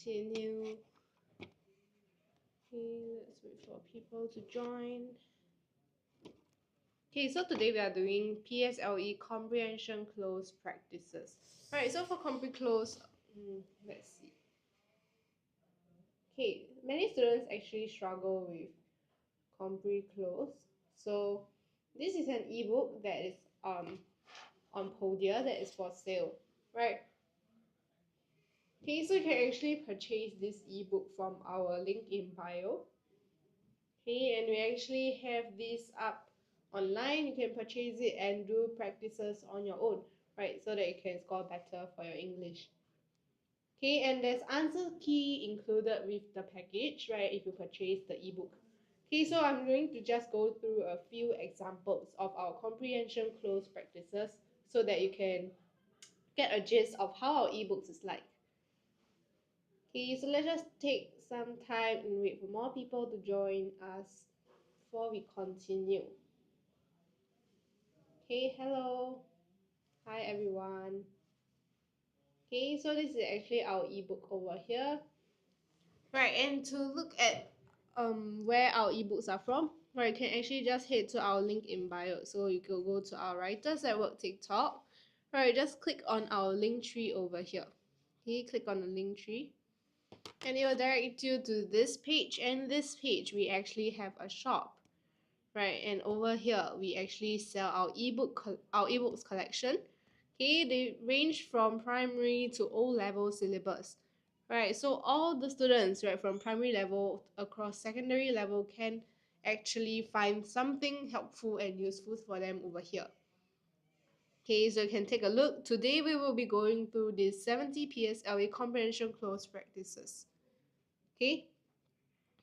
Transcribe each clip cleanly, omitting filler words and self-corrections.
continue. Okay, let's wait for people to join. Okay, so today we are doing PSLE comprehension close practices. Alright, so for compre close, let's see. Okay, many students actually struggle with compre close. So this is an ebook that is on Podia that is for sale, right? Okay, so you can actually purchase this ebook from our link in bio. Okay, and we actually have this up online. You can purchase it and do practices on your own, right? So that you can score better for your English. Okay, and there's answer key included with the package, right? If you purchase the ebook. Okay, so I'm going to just go through a few examples of our comprehension close practices so that you can get a gist of how our ebooks is like. Okay, so let's just take some time and wait for more people to join us before we continue. Okay, hello. Hi everyone. Okay, so this is actually our ebook over here. Right, and to look at where our ebooks are from, right, you can actually just head to our link in bio. So you can go to our Writers at Work TikTok. Right, just click on our link tree over here. Okay, click on the link tree. And it will direct you to this page, and this page we actually have a shop, right? And over here we actually sell our ebooks collection. Okay, they range from primary to O-level syllabus, right? So all the students, right, from primary level across secondary level can actually find something helpful and useful for them over here. Okay, so you can take a look. Today we will be going through the 70 PSLE comprehension close practices. Okay,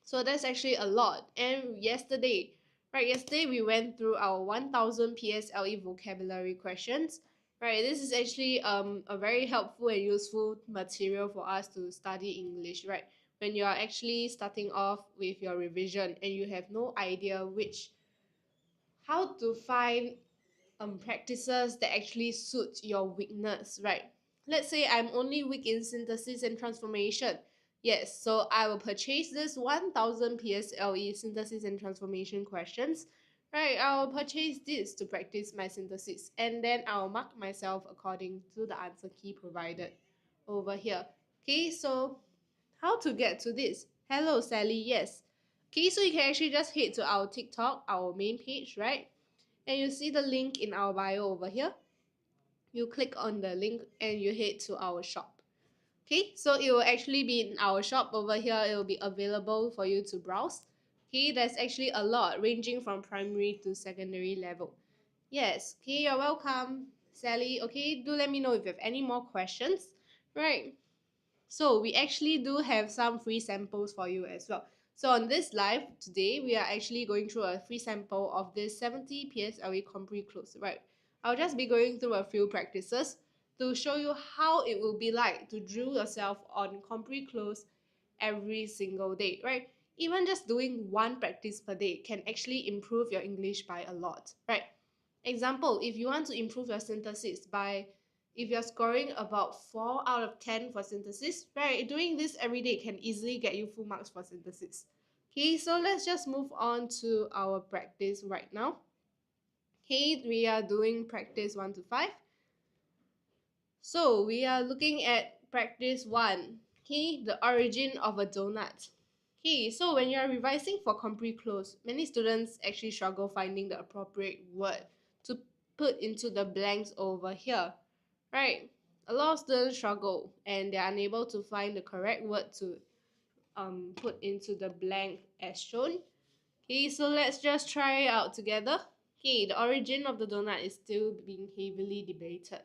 so that's actually a lot. And yesterday we went through our 1000 PSLE vocabulary questions. Right, this is actually a very helpful and useful material for us to study English, right? When you are actually starting off with your revision and you have no idea how to find practices that actually suit your weakness, right? Let's say I'm only weak in synthesis and transformation. Yes, so I will purchase this 1000 PSLE synthesis and transformation questions. Right, I'll purchase this to practice my synthesis, and then I'll mark myself according to the answer key provided over here. Okay, so how to get to this? Hello, Sally. Yes. Okay, so you can actually just head to our TikTok, our main page, right? And you see the link in our bio over here. You click on the link and you head to our shop. Okay, so it will actually be in our shop over here. It will be available for you to browse. Okay, there's actually a lot ranging from primary to secondary level. Yes, okay, you're welcome, Sally. Okay, do let me know if you have any more questions. Right, so we actually do have some free samples for you as well. So on this live today, we are actually going through a free sample of this 70 PSLE Compre Close, right? I'll just be going through a few practices to show you how it will be like to drill yourself on Compre Close every single day, right? Even just doing one practice per day can actually improve your English by a lot, right? Example, if you want to improve your synthesis by if you're scoring about 4 out of 10 for synthesis, right, doing this every day can easily get you full marks for synthesis. Okay, so let's just move on to our practice right now. Okay, we are doing practice 1 to 5. So we are looking at practice 1. Okay, the origin of a donut. Okay, so when you are revising for Compre Close, many students actually struggle finding the appropriate word to put into the blanks over here. Right, a lot of students struggle and they're unable to find the correct word to put into the blank as shown. Okay, so let's just try it out together. Okay, the origin of the donut is still being heavily debated.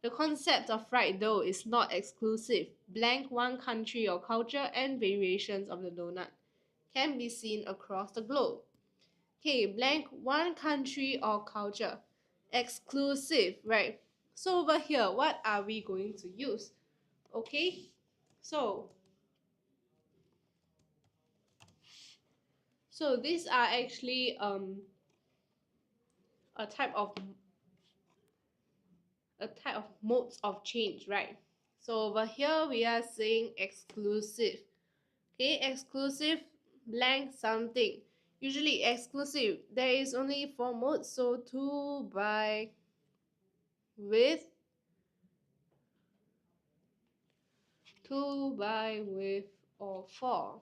The concept of fried dough is not exclusive. Blank one country or culture and variations of the donut can be seen across the globe. Okay, blank one country or culture. Exclusive, right? So over here, what are we going to use? Okay, so these are actually a type of modes of change, right? So over here we are saying exclusive. Okay, exclusive blank something. Usually exclusive, there is only 4 modes, so to, by, with, or for.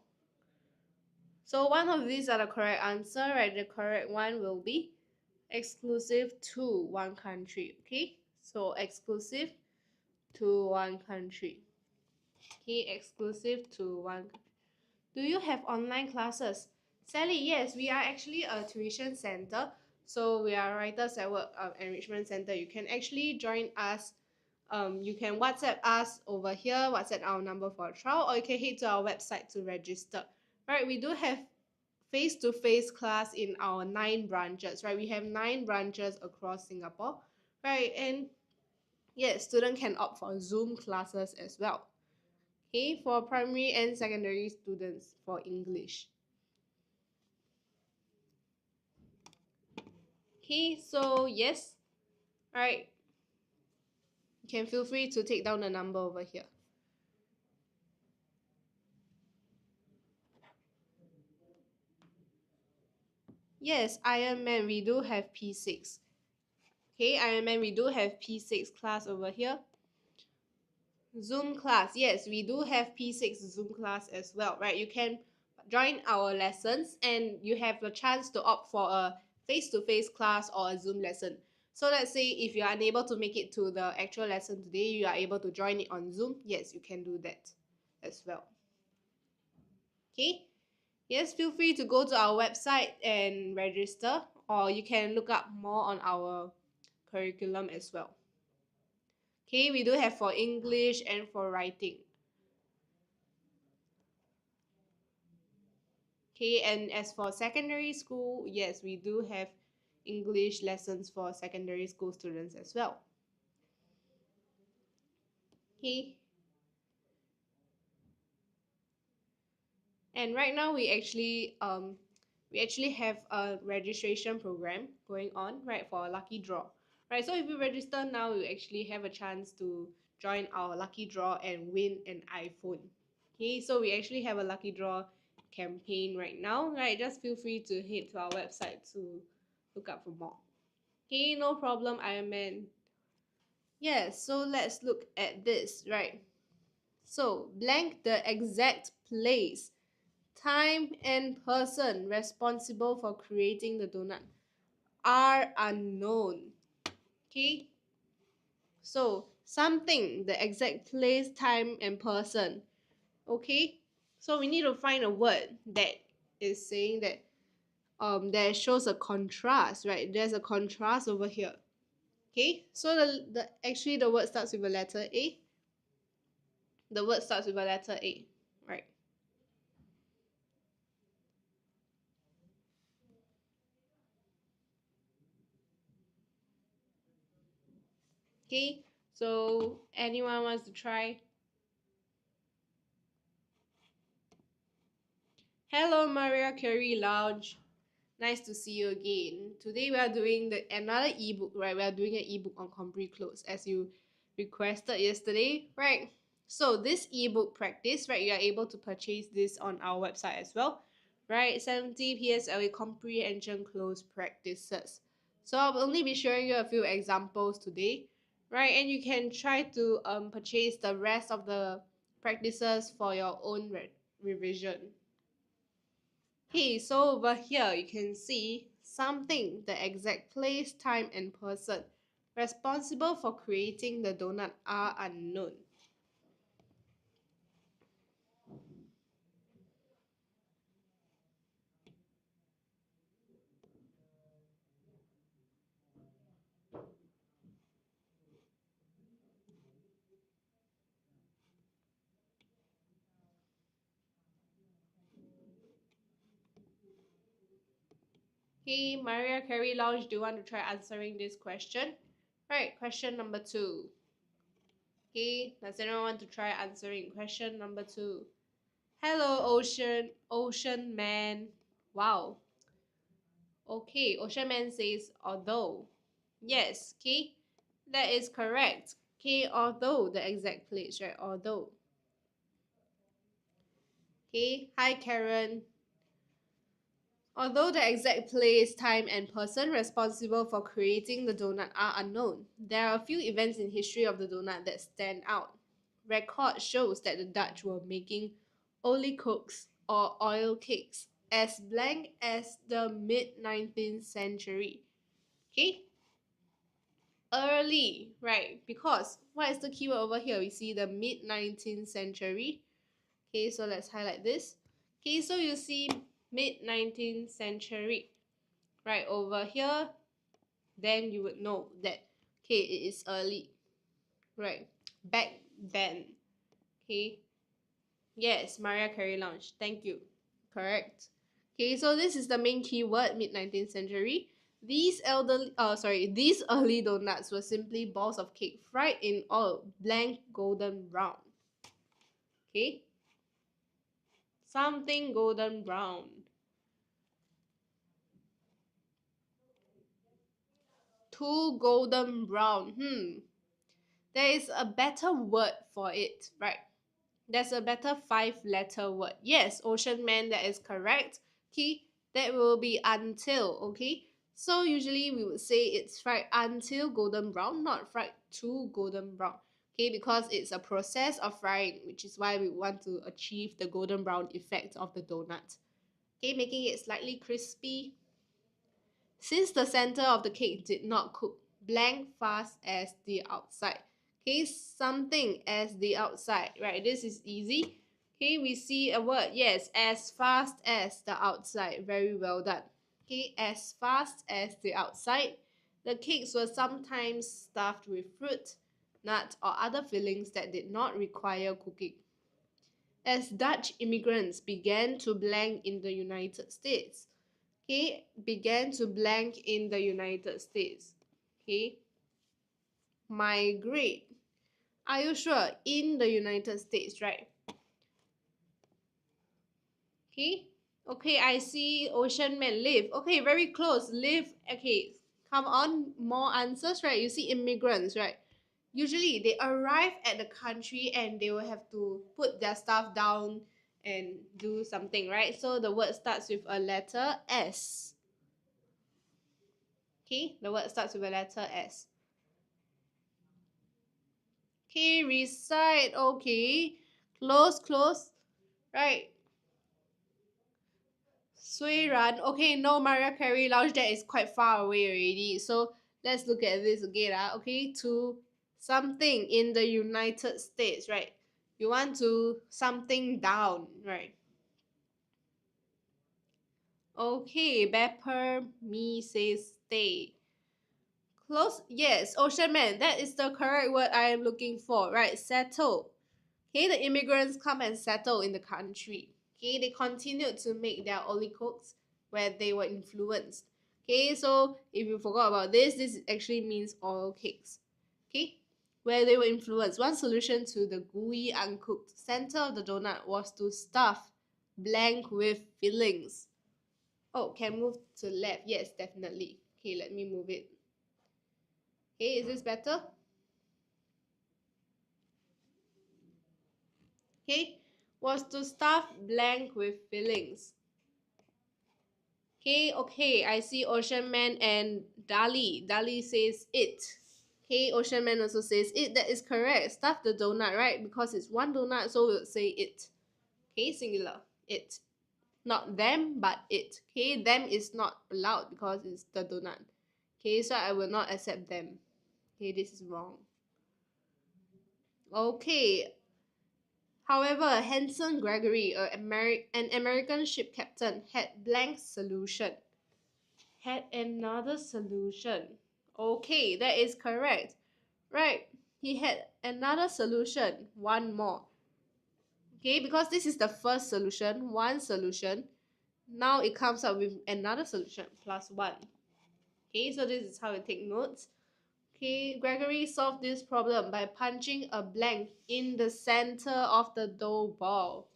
So one of these are the correct answer, right? The correct one will be exclusive to one country. Okay, so exclusive to one country. Okay, exclusive to one. Do you have online classes? Sally, yes, we are actually a tuition center. So we are Writers at Work Enrichment Center. You can actually join us. You can WhatsApp us over here, WhatsApp our number for a trial, or you can head to our website to register. Right, we do have face-to-face class in our 9 branches. Right, we have 9 branches across Singapore. Right, and yes, student can opt for Zoom classes as well. Okay, for primary and secondary students for English. Okay, so yes, all right. You can feel free to take down the number over here. Yes, Iron Man, we do have P6. Okay, Iron Man, we do have P6 class over here. Zoom class, yes, we do have P6 Zoom class as well, right? You can join our lessons and you have a chance to opt for a face-to-face class or a Zoom lesson. So let's say if you are unable to make it to the actual lesson today, you are able to join it on Zoom. Yes, you can do that as well. Okay, yes, feel free to go to our website and register, or you can look up more on our curriculum as well. Okay, we do have for English and for writing. Okay, and as for secondary school, yes, we do have English lessons for secondary school students as well. Okay. And right now we actually have a registration program going on, right, for a lucky draw. Right, so if you register now, you actually have a chance to join our lucky draw and win an iPhone. Okay, so we actually have a lucky draw campaign right now, right? Just feel free to head to our website to look up for more. Okay, no problem, Iron Man. Yes, so let's look at this, right? So blank the exact place, time, and person responsible for creating the donut are unknown. Okay, so something, the exact place, time, and person. Okay, so we need to find a word that is saying that that shows a contrast, right? There's a contrast over here. Okay, so the actually the word starts with a letter A. The word starts with a letter A, right? Okay, so anyone wants to try? Hello, Maria Carey Lounge. Nice to see you again. Today we are doing another ebook, right? We are doing an ebook on Compre Clothes as you requested yesterday, right? So this ebook practice, right? You are able to purchase this on our website as well, right? 70 PSLE comprehension clothes practices. So I'll only be showing you a few examples today, right? And you can try to purchase the rest of the practices for your own revision. Okay, so over here you can see something, the exact place, time, and person responsible for creating the donut are unknown. Okay, Maria Carey Lounge, do you want to try answering this question? Right, question number 2. Okay, does anyone want to try answering question number 2? Hello, Ocean Man. Wow. Okay, Ocean Man says although. Yes, okay, that is correct. Okay, although the exact place, right? Although. Okay, hi Karen. Although the exact place, time, and person responsible for creating the donut are unknown, there are a few events in history of the donut that stand out. Record shows that the Dutch were making ole koeks or oil cakes as blank as the mid-19th century. Okay, early, right? Because what is the keyword over here? We see the mid-19th century. Okay, so let's highlight this. Okay, so you see mid-19th century right over here, then you would know that, okay, it is early, right? Back then, okay? Yes, Maria Carey Lounge. Thank you. Correct. Okay, so this is the main keyword, mid-19th century. These early donuts were simply balls of cake fried in oil, blank golden brown. Okay? Something golden brown. Too golden brown. There is a better word for it, right? There's a better 5-letter word. Yes, Ocean Man, that is correct. Okay, that will be until, okay? So usually we would say it's fried until golden brown, not fried to golden brown. Okay, because it's a process of frying, which is why we want to achieve the golden brown effect of the donut. Okay, making it slightly crispy. Since the center of the cake did not cook, blank fast as the outside. Okay, something as the outside, right? This is easy. Okay, we see a word, yes, as fast as the outside. Very well done. Okay, as fast as the outside. The cakes were sometimes stuffed with fruit, nuts, or other fillings that did not require cooking. As Dutch immigrants began to blank in the United States, okay, began to blank in the United States. Okay, migrate. Are you sure? In the United States, right? Okay, okay, I see Ocean Man live. Okay, very close. Live. Okay, come on, more answers, right? You see immigrants, right? Usually they arrive at the country and they will have to put their stuff down and do something, right? So the word starts with a letter S. Okay, the word starts with a letter S. Okay, recite. Okay, close, close. Right. Sui Ran. Okay, no, Mariah Carey Lounge. That is quite far away already. So let's look at this again. Okay, to something in the United States, right? You want to something down, right? Okay, Bepper me says stay. Close. Yes, Ocean Man. That is the correct word I am looking for. Right, settle. Okay, the immigrants come and settle in the country. Okay, they continued to make their ole cooks where they were influenced. Okay, so if you forgot about this, this actually means oil cakes. Okay, where they were influenced. One solution to the gooey, uncooked center of the donut was to stuff blank with fillings. Oh, can move to left. Yes, definitely. Okay, let me move it. Okay, is this better? Okay, was to stuff blank with fillings. Okay, I see Ocean Man and Dali. Dali says it. Okay, Ocean Man also says it. That is correct. Stuff the donut, right? Because it's one donut, so we'll say it. Okay, singular. It. Not them, but it. Okay, them is not allowed because it's the donut. Okay, so I will not accept them. Okay, this is wrong. Okay. However, Hanson Gregory, an American ship captain, had blank solution. Had another solution. Okay, that is correct. Right, he had another solution, one more. Okay, because this is the first solution, one solution. Now it comes up with another solution, plus one. Okay, so this is how we take notes. Okay, Gregory solved this problem by punching a blank in the center of the dough ball.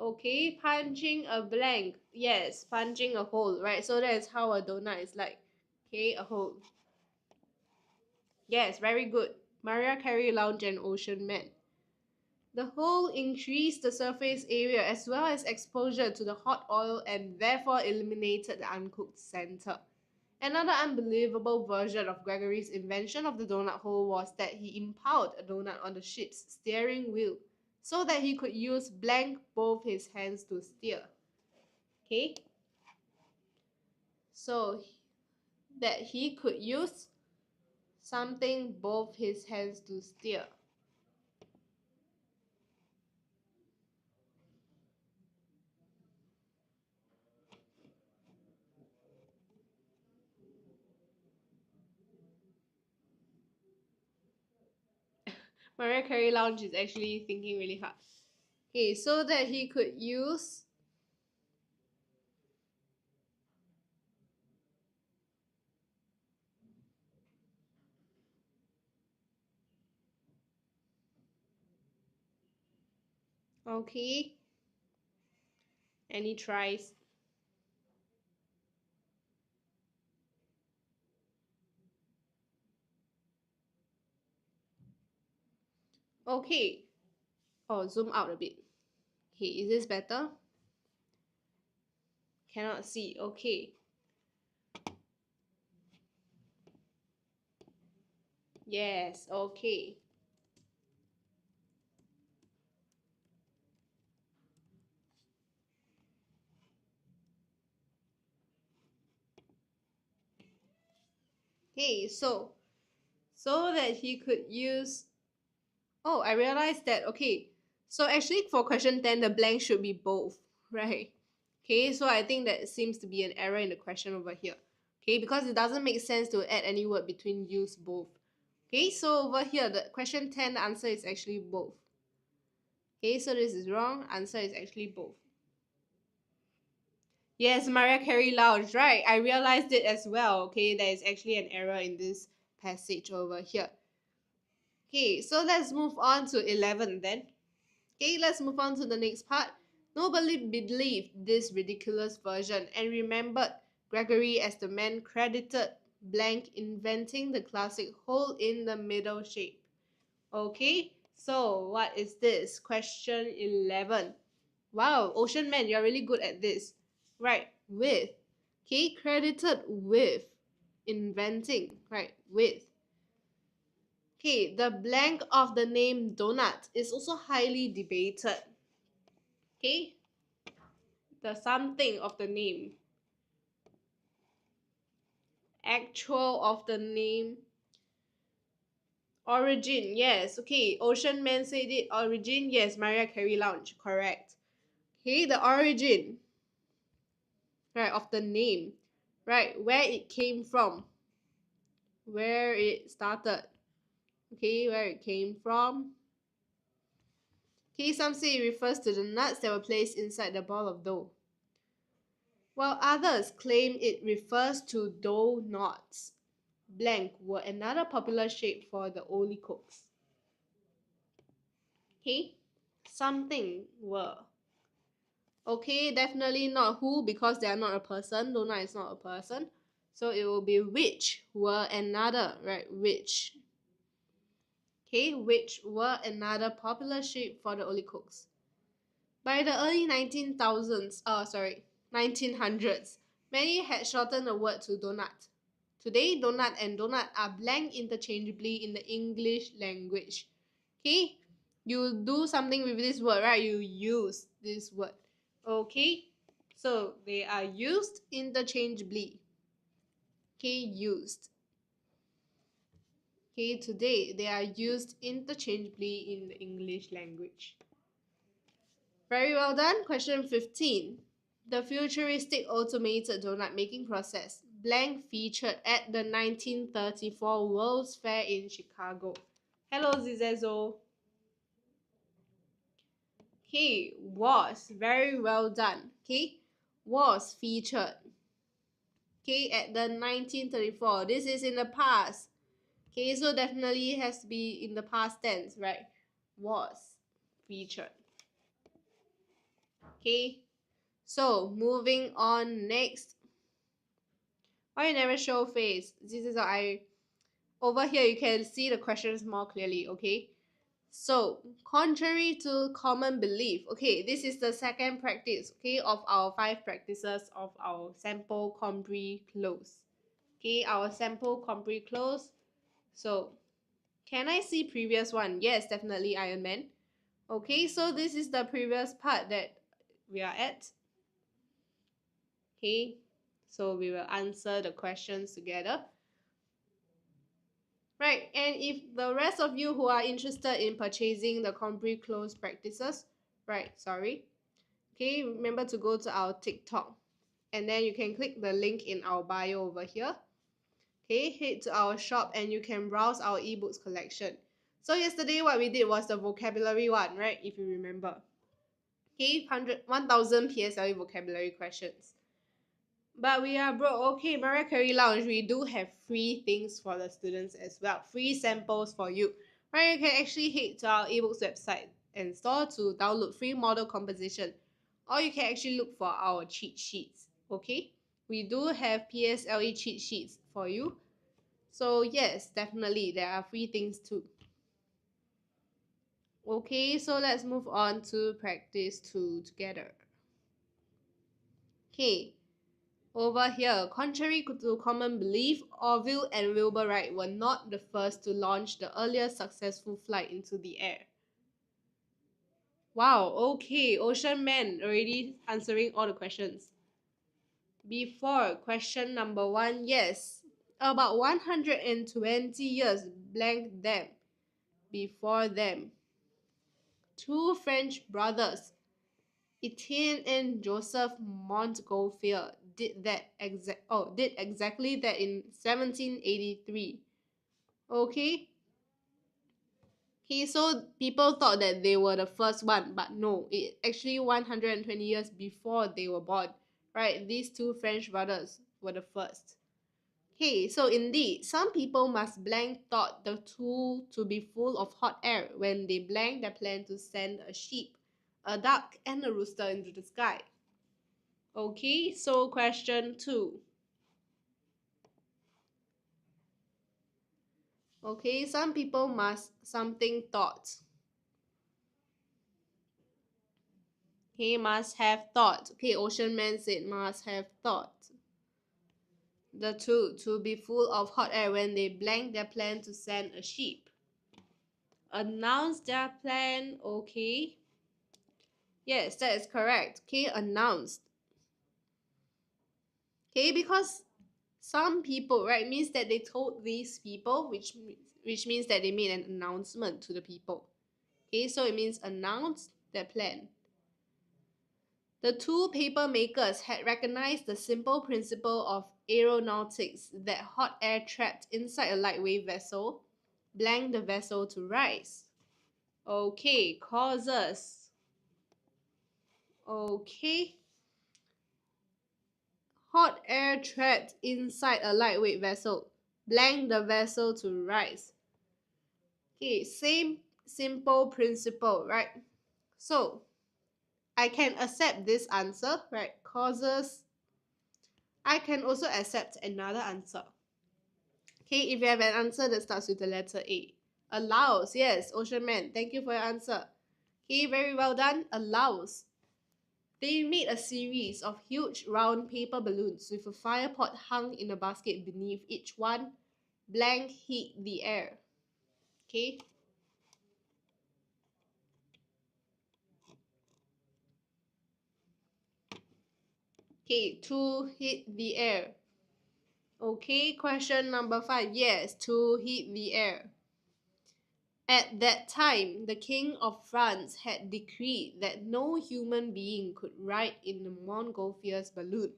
Okay, punching a blank. Yes, punching a hole, right? So that is how a donut is like. Okay, a hole. Yes, very good. Mariah Carey Lounge and Ocean Man. The hole increased the surface area as well as exposure to the hot oil and therefore eliminated the uncooked center. Another unbelievable version of Gregory's invention of the donut hole was that he impaled a donut on the ship's steering wheel so that he could use blank both his hands to steer. Okay? So that he could use something both his hands to steer. Mariah Carey Lounge is actually thinking really hard. Okay, so that he could use okay, and he tries. Okay. Oh, zoom out a bit. Okay, is this better? Cannot see. Okay. Yes, okay. Okay, so that he could use. Oh, I realized that. Okay, so actually for question 10, the blank should be both, right? Okay, so I think that seems to be an error in the question over here. Okay, because it doesn't make sense to add any word between use both. Okay, so over here, the question 10, the answer is actually both. Okay, so this is wrong. Answer is actually both. Yes, Mariah Carey Lounge, right? I realized it as well. Okay, there is actually an error in this passage over here. Okay, so let's move on to 11 then. Okay, let's move on to the next part. Nobody believed this ridiculous version and remembered Gregory as the man credited blank inventing the classic hole in the middle shape. Okay, so what is this? Question 11. Wow, Ocean Man, you're really good at this. Right, with. Okay, credited with inventing. Right, with. Okay, the blank of the name donut is also highly debated. Okay, the something of the name. Actual of the name. Origin, yes. Okay, Ocean Man said it. Origin, yes. Mariah Carey Lounge, correct. Okay, the origin, right, of the name, right, where it came from, where it started, okay, where it came from. Okay, some say it refers to the nuts that were placed inside the ball of dough, while others claim it refers to dough knots. Blank were another popular shape for the Oli cooks. Okay, something were. Okay, definitely not who because they are not a person. Donut is not a person. So it will be which were another, right? Which. Okay, which were another popular shape for the Oli cooks. By the early 1900s, many had shortened the word to donut. Today, donut and donut are blank interchangeably in the English language. Okay, you do something with this word, right? You use this word. Okay, so they are used interchangeably. Okay, used. Okay, today they are used interchangeably in the English language. Very well done. Question 15. The futuristic automated donut making process blank featured at the 1934 World's Fair in Chicago. Hello, Zizezo. Okay, was. Very well done. Okay, was featured. Okay, at the 1934. This is in the past. Okay, so definitely has to be in the past tense, right? Was featured. Okay, so moving on next. Why you never show face? This is over here you can see the questions more clearly, okay? So, contrary to common belief, okay, this is the second practice, okay, of our 5 practices of our sample compre close. Okay, our sample compre close. So, can I see previous one? Yes, definitely Iron Man. Okay, so this is the previous part that we are at. Okay, so we will answer the questions together. Right, and if the rest of you who are interested in purchasing the compre close practices, right, sorry. Okay, remember to go to our TikTok and then you can click the link in our bio over here. Okay, head to our shop and you can browse our ebooks collection. So yesterday what we did was the vocabulary one, right? If you remember. Okay, 1,000 PSLE vocabulary questions. But we are broke. Okay, Mariah Carey Lounge, we do have free things for the students as well. Free samples for you. Right, you can actually head to our ebooks website and store to download free model composition. Or you can actually look for our cheat sheets. Okay, we do have PSLE cheat sheets for you. So yes, definitely there are free things too. Okay, so let's move on to practice 2 together. Okay, over here, contrary to common belief, Orville and Wilbur Wright were not the first to launch the earliest successful flight into the air. Wow, okay, Ocean Man already answering all the questions. Before question number 1, yes, about 120 years blank them. Before them, 2 French brothers, Etienne and Joseph Montgolfier, did exactly that in 1783. Okay. Okay, so people thought that they were the first one, but no, it actually 120 years before they were born. Right, these 2 French brothers were the first. Okay, so indeed, some people must blank thought the tool to be full of hot air when they blank their plan to send a sheep, a duck, and a rooster into the sky. Okay, so question 2. Okay, some people must something thought. Okay, must have thought. Okay, Ocean Man said must have thought. The two, to be full of hot air when they blank their plan to send a sheep. Announce their plan, okay. Yes, that is correct. Okay, announced. Okay, because some people, right, means that they told these people, which means that they made an announcement to the people. Okay, so it means announce their plan. The 2 paper makers had recognized the simple principle of aeronautics that hot air trapped inside a lightweight vessel blank the vessel to rise. Okay, causes. Okay. Hot air trapped inside a lightweight vessel blank the vessel to rise. Okay, same simple principle, right? So, I can accept this answer, right? Causes. I can also accept another answer. Okay, if you have an answer that starts with the letter A. Allows, yes, Ocean Man, thank you for your answer. Okay, very well done. Allows. They made a series of huge round paper balloons with a fire pot hung in a basket beneath each one. Blank heat the air. Okay. Okay, to heat the air. Okay, question number 5. Yes, to heat the air. At that time, the King of France had decreed that no human being could ride in the Montgolfier's balloon.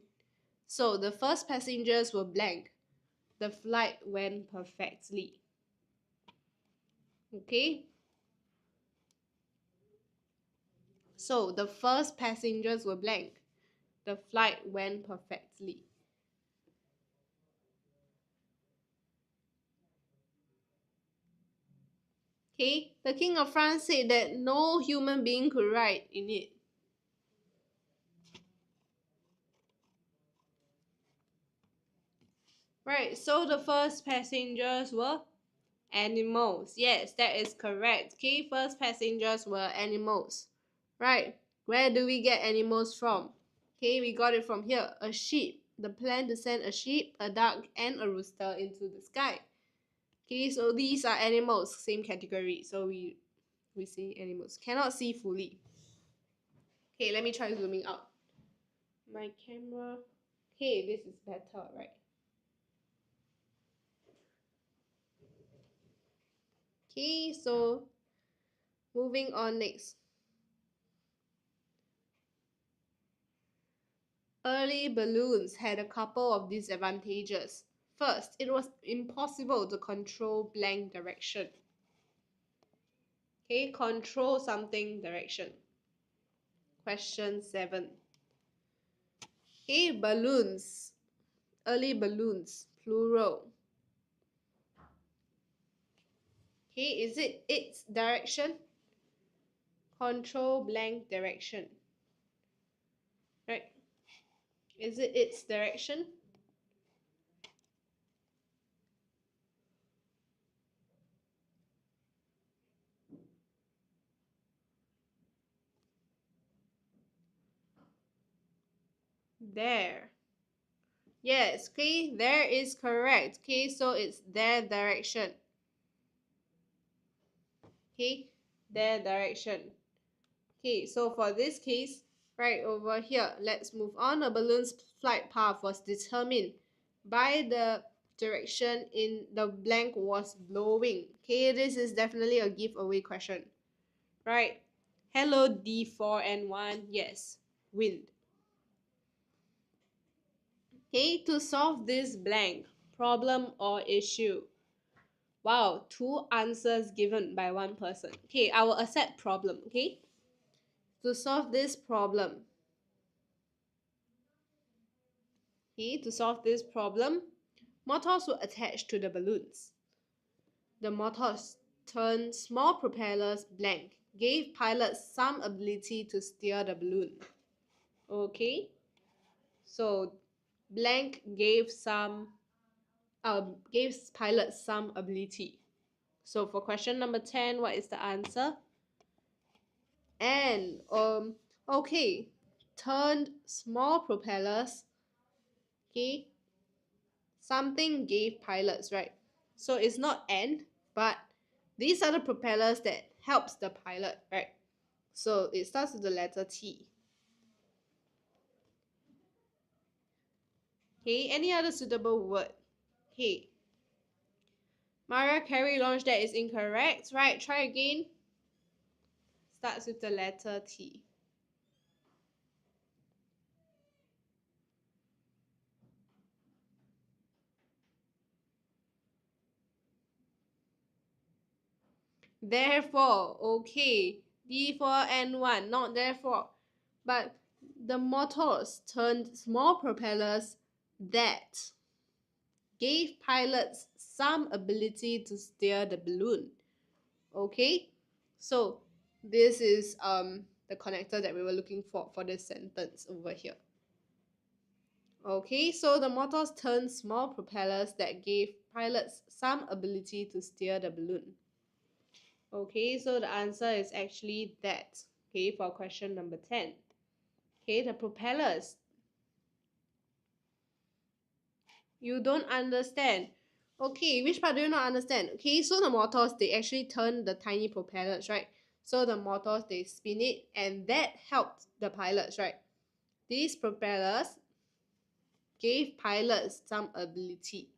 So the first passengers were blank. The flight went perfectly. Okay? So the first passengers were blank. The flight went perfectly. Okay? The King of France said that no human being could ride in it. Right, so the first passengers were Animals. Yes, that is correct. Okay, first passengers were animals. Right. Where do we get animals from? Okay, we got it from here. A sheep. The plan to send a sheep, a duck, and a rooster into the sky. Okay, so these are animals, same category. So we see animals. Cannot see fully. Okay, let me try zooming out. My camera. Okay, this is better, right? Okay, so moving on next. Early balloons had a couple of disadvantages. First, it was impossible to control blank direction. Okay, control something direction. Question 7. Okay, balloons. Early balloons, plural. Okay, is it its direction? Control blank direction. Right? Is it its direction? There. Yes, okay, there is correct. Okay, so it's their direction. Okay, their direction. Okay, so for this case, right over here, let's move on. A balloon's flight path was determined by the direction in the blank was blowing. Okay, this is definitely a giveaway question. Right. Hello, D4 and 1. Yes, wind. Okay, to solve this blank, problem or issue. Wow, 2 answers given by one person. Okay, I will accept problem, okay? To solve this problem. Okay, to solve this problem, motors were attached to the balloons. The motors turned small propellers blank, gave pilots some ability to steer the balloon. Okay, so blank gave pilots some ability. So for question number 10, what is the answer? And okay, turned small propellers. Okay, something gave pilots, right? So it's not and, but these are the propellers that helps the pilot, right? So it starts with the letter T. Okay, any other suitable word? Okay, Mariah Carey launched, that is incorrect, right? Try again. Starts with the letter T. Therefore, okay, D4N1, not therefore. But the motors turned small propellers that gave pilots some ability to steer the balloon. Okay, so this is the connector that we were looking for this sentence over here. Okay, so the motors turned small propellers that gave pilots some ability to steer the balloon. Okay, so the answer is actually that. Okay, for question number 10. Okay, the propellers. You don't understand. Okay, which part do you not understand? Okay, so the motors, they actually turn the tiny propellers, right? So the motors, they spin it, and that helped the pilots, right? These propellers gave pilots some ability.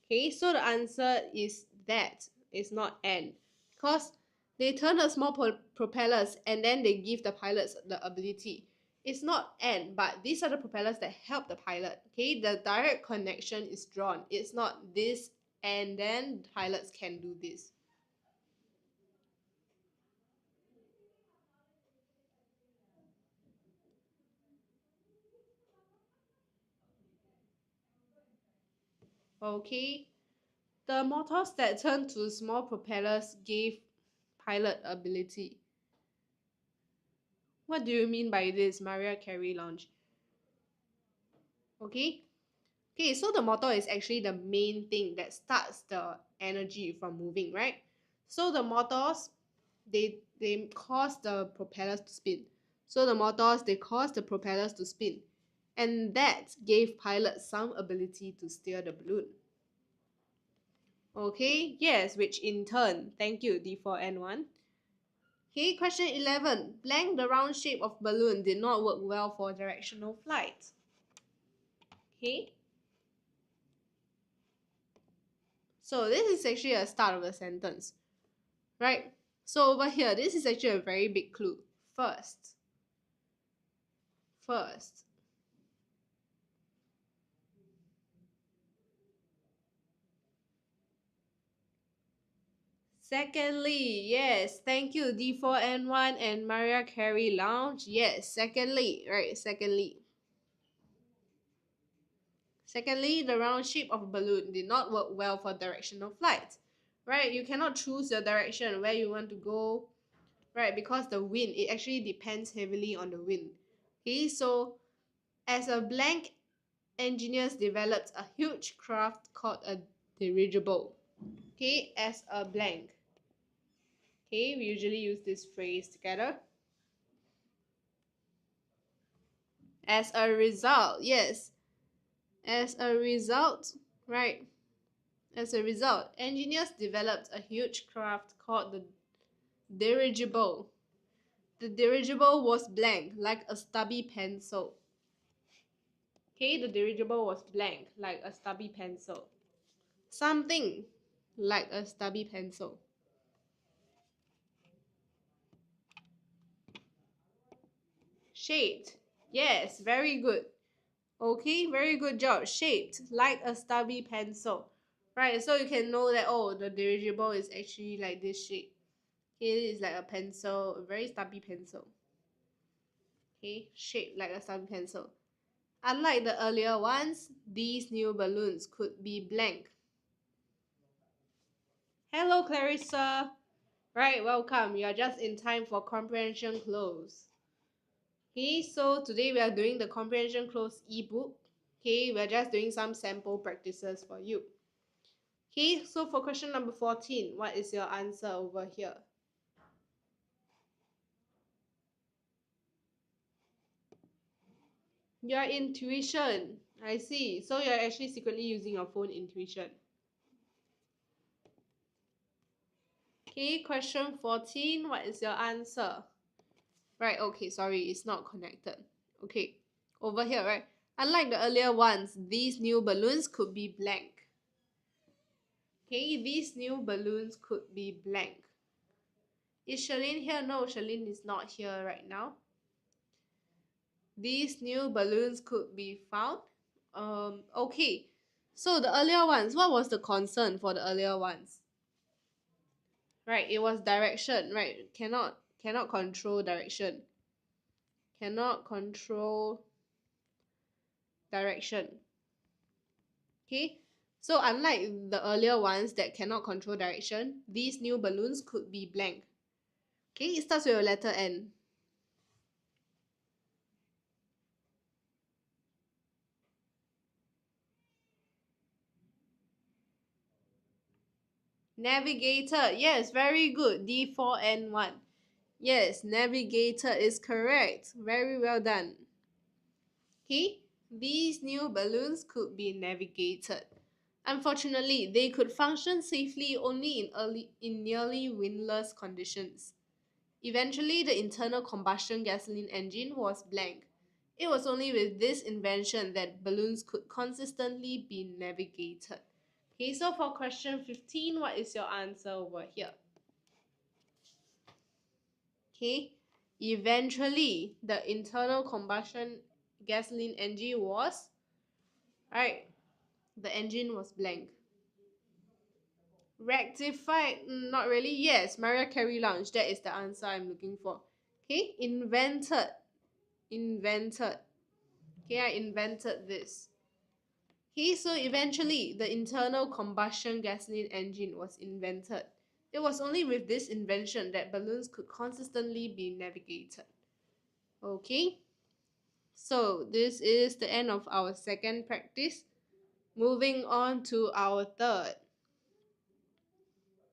Okay, so the answer is that. It's not and. Because they turn the small propellers and then they give the pilots the ability. It's not and, but these are the propellers that help the pilot. Okay, the direct connection is drawn. It's not this and then pilots can do this. Okay, the motors that turn to small propellers gave pilot ability. What do you mean by this, Mariah Carey launch? Okay, Okay, so the motor is actually the main thing that starts the energy from moving, right? So the motors, they cause the propellers to spin. So the motors, they cause the propellers to spin. And that gave pilots some ability to steer the balloon. Okay, yes, which in turn, thank you, D4N1. Okay, question 11. Blank the round shape of balloon did not work well for directional flight. Okay. So this is actually a start of a sentence, right? So over here, this is actually a very big clue. First. First. Secondly, yes, thank you, D4N1 and Maria Carey Lounge. Yes, secondly, right, secondly. Secondly, the round shape of a balloon did not work well for directional flight, right? You cannot choose your direction where you want to go, right? Because the wind, it actually depends heavily on the wind. Okay, so as a blank, engineers developed a huge craft called a dirigible. Okay, as a blank. Okay, we usually use this phrase together. As a result, yes. As a result, right? As a result, engineers developed a huge craft called the dirigible. The dirigible was blank, like a stubby pencil. Okay, the dirigible was blank, like a stubby pencil. Something like a stubby pencil. Shaped. Yes, very good. Okay, very good job. Shaped like a stubby pencil. Right, so you can know that, oh, the dirigible is actually like this shape. Okay, it is like a pencil, a very stubby pencil. Okay, shaped like a stubby pencil. Unlike the earlier ones, these new balloons could be blank. Hello, Clarissa. Right, welcome. You are just in time for comprehension close. Okay, so today we are doing the comprehension close ebook. Okay, we are just doing some sample practices for you. Okay, so for question number 14, what is your answer over here? Your intuition. I see. So you're actually secretly using your phone intuition. Okay, question 14, what is your answer? Right, okay, sorry, it's not connected. Okay, over here, right? Unlike the earlier ones, these new balloons could be blank. Okay, these new balloons could be blank. Is Charlene here? No, Charlene is not here right now. These new balloons could be found. Okay. So the earlier ones, what was the concern for the earlier ones? Right, it was direction, right? Cannot control direction. Cannot control direction. Okay? So unlike the earlier ones that cannot control direction, these new balloons could be blank. Okay, it starts with a letter N. Navigator. Yes, very good. D4N1. Yes, navigator is correct. Very well done. Okay, these new balloons could be navigated. Unfortunately, they could function safely only in nearly windless conditions. Eventually, the internal combustion gasoline engine was blank. It was only with this invention that balloons could consistently be navigated. Okay, so for question 15, what is your answer over here? Okay, eventually the internal combustion gasoline engine was, right, the engine was blank. Rectified, not really. Yes, Mariah Carey Lounge, that is the answer I'm looking for. Okay, invented. Okay, I invented this. Okay, so eventually the internal combustion gasoline engine was invented. It was only with this invention that balloons could consistently be navigated. Okay, so this is the end of our second practice. Moving on to our third.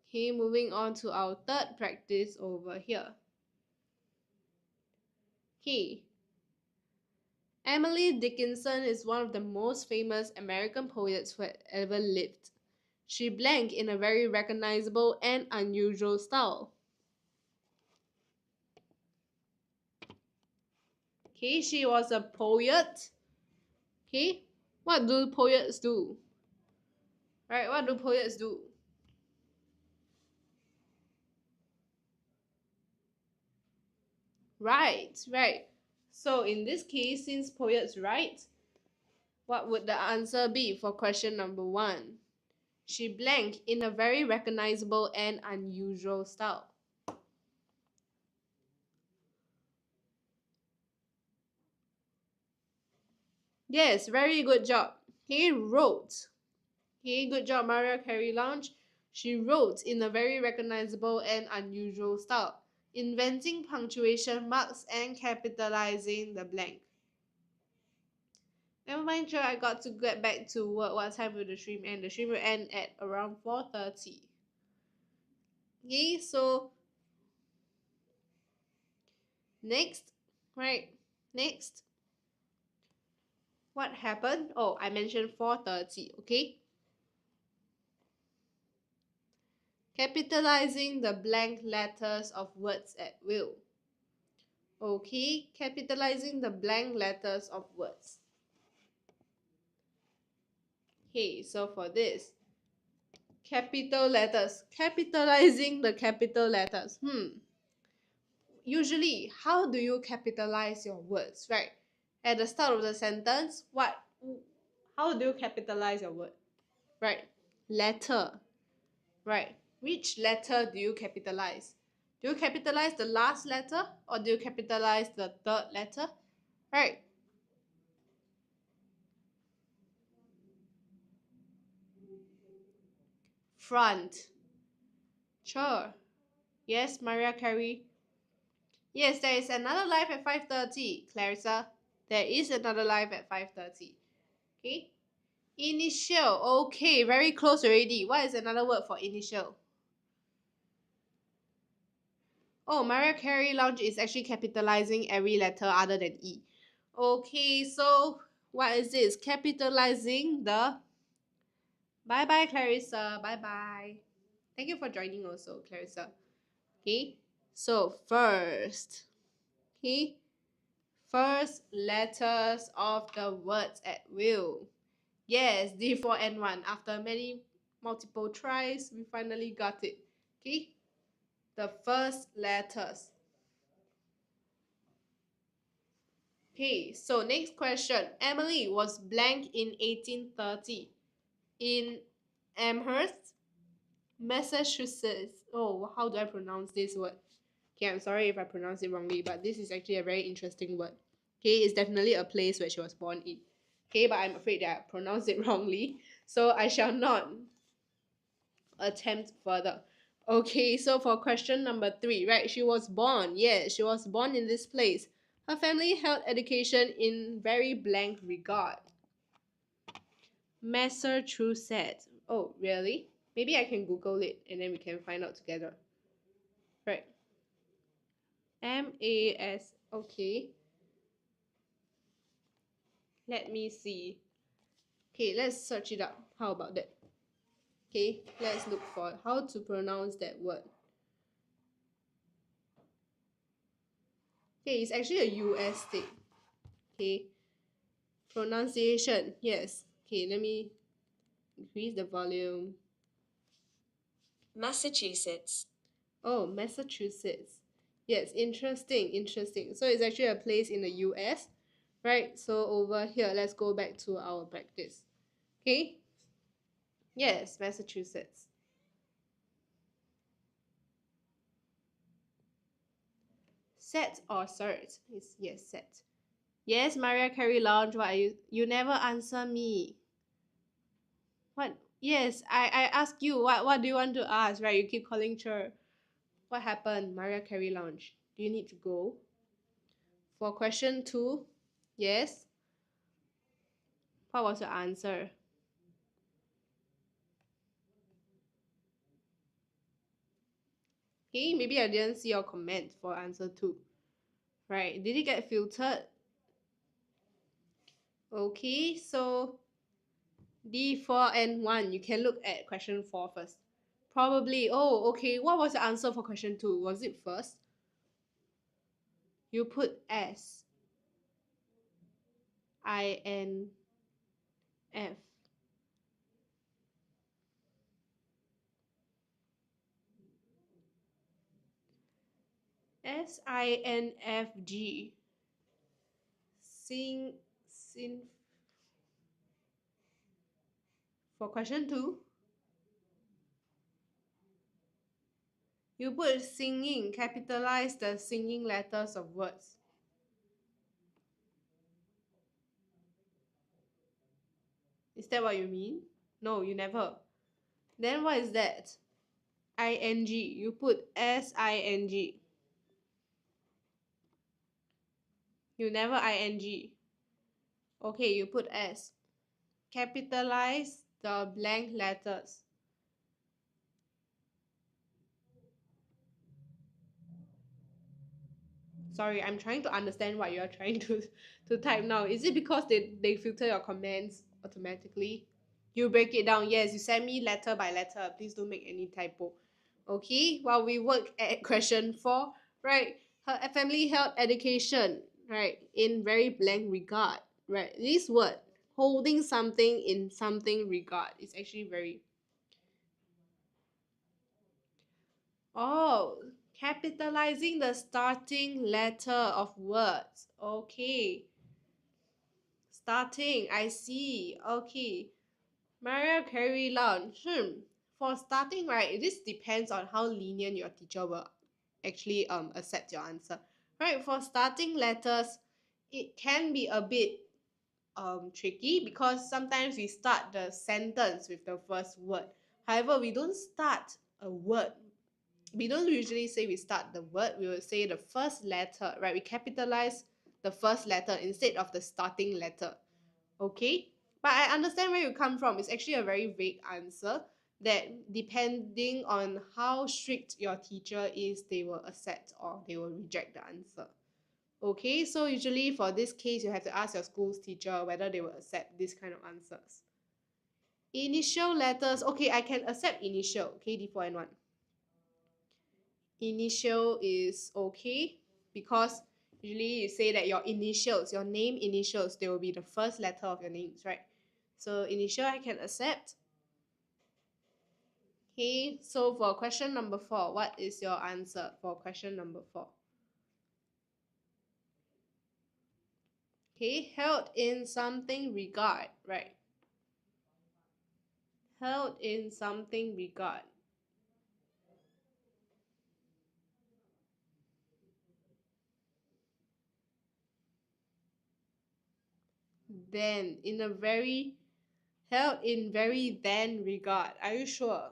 Okay, moving on to our third practice over here. Okay. Emily Dickinson is one of the most famous American poets who had ever lived. She blank in a very recognizable and unusual style. Okay, she was a poet. Okay, what do poets do? Right, what do poets do? Right, right. So in this case, since poets write, what would the answer be for question number 1? She blank in a very recognizable and unusual style. Yes, very good job. He wrote. Okay, good job, Mariah Carey Lounge. She wrote in a very recognizable and unusual style, inventing punctuation marks and capitalizing the blank. Never mind, sure, I got to get back to work. What time will the stream end? The stream will end at around 4:30. Okay, so next, right? Next, what happened? Oh, I mentioned 4:30, okay? Capitalizing the blank letters of words at will. Okay, capitalizing the blank letters of words. Okay, so for this, capital letters, capitalizing the capital letters. Usually, how do you capitalize your words, right? At the start of the sentence, how do you capitalize your word? Right, letter, right? Which letter do you capitalize? Do you capitalize the last letter or do you capitalize the third letter? Right. Front. Sure. Yes, Mariah Carey. Yes, there is another live at 5:30, Clarissa. There is another live at 5:30. Okay. Initial. Okay, very close already. What is another word for initial? Oh, Mariah Carey Lounge is actually capitalizing every letter other than E. Okay, so what is this? Capitalizing the... Bye bye, Clarissa. Bye bye. Thank you for joining also, Clarissa. Okay, so first. Okay, first letters of the words at will. Yes, D4N1. After many multiple tries, we finally got it. Okay, the first letters. Okay, so next question. Emily was blank in 1830 in Amherst, Massachusetts. Oh, how do I pronounce this word? Okay, I'm sorry if I pronounce it wrongly, but this is actually a very interesting word. Okay, it's definitely a place where she was born in. Okay, but I'm afraid that I pronounced it wrongly, so I shall not attempt further. Okay, so for question number 3, right? She was born. Yes, she was born in this place. Her family held education in very blank regard. Massachusetts. Oh, really? Maybe I can Google it and then we can find out together. Right. MAS. Okay. Let me see. Okay, let's search it up. How about that? Okay, let's look for how to pronounce that word. Okay, it's actually a US thing. Okay. Pronunciation. Yes. Okay, let me increase the volume. Massachusetts. Oh, Massachusetts. Yes, interesting, interesting. So it's actually a place in the US, right? So over here, let's go back to our practice. Okay? Yes, Massachusetts. Set or cert? Yes, set. Yes, Mariah Carey Lounge, what are you? You never answer me. What? Yes, I asked you, what do you want to ask, right? You keep calling Cher. What happened, Mariah Carey Lounge? Do you need to go? For question 2, yes. What was your answer? Okay, maybe I didn't see your comment for answer 2. Right, did it get filtered? Okay, so D4 and 1, you can look at question 4 first. Probably, oh, okay, what was the answer for question 2? Was it first? You put S, I, N, F. SINFG. Sin. For question 2, you put singing, capitalize the singing letters of words. Is that what you mean? No, you never. Then what is that? ING. You put SING. You never ING. Okay, you put S. Capitalize the blank letters. Sorry, I'm trying to understand what you're trying to type now. Is it because they filter your comments automatically? You break it down. Yes, you send me letter by letter. Please don't make any typo. Okay, while we work at question 4, right? Her family held education, right, in very blank regard, right? This word, holding something in something regard, is actually very... Oh, capitalizing the starting letter of words. Okay. Starting, I see. Okay. Mariah Carey Lounge. For starting, right, this depends on how lenient your teacher will actually accept your answer. Right, for starting letters, it can be a bit tricky because sometimes we start the sentence with the first word. However, we don't start a word. We don't usually say we start the word, we will say the first letter, right? We capitalize the first letter instead of the starting letter. Okay? But I understand where you come from. It's actually a very vague answer that depending on how strict your teacher is, they will accept or they will reject the answer. Okay, so usually for this case, you have to ask your school's teacher whether they will accept this kind of answers. Initial letters, okay, I can accept initial, okay, D4 and 1. Initial is okay because usually you say that your initials, your name initials, they will be the first letter of your names, right? So initial I can accept. Okay, so for question number 4, what is your answer for question number 4? Okay, held in something regard, right? Held in something regard. Then, in a very, held in very then regard. Are you sure?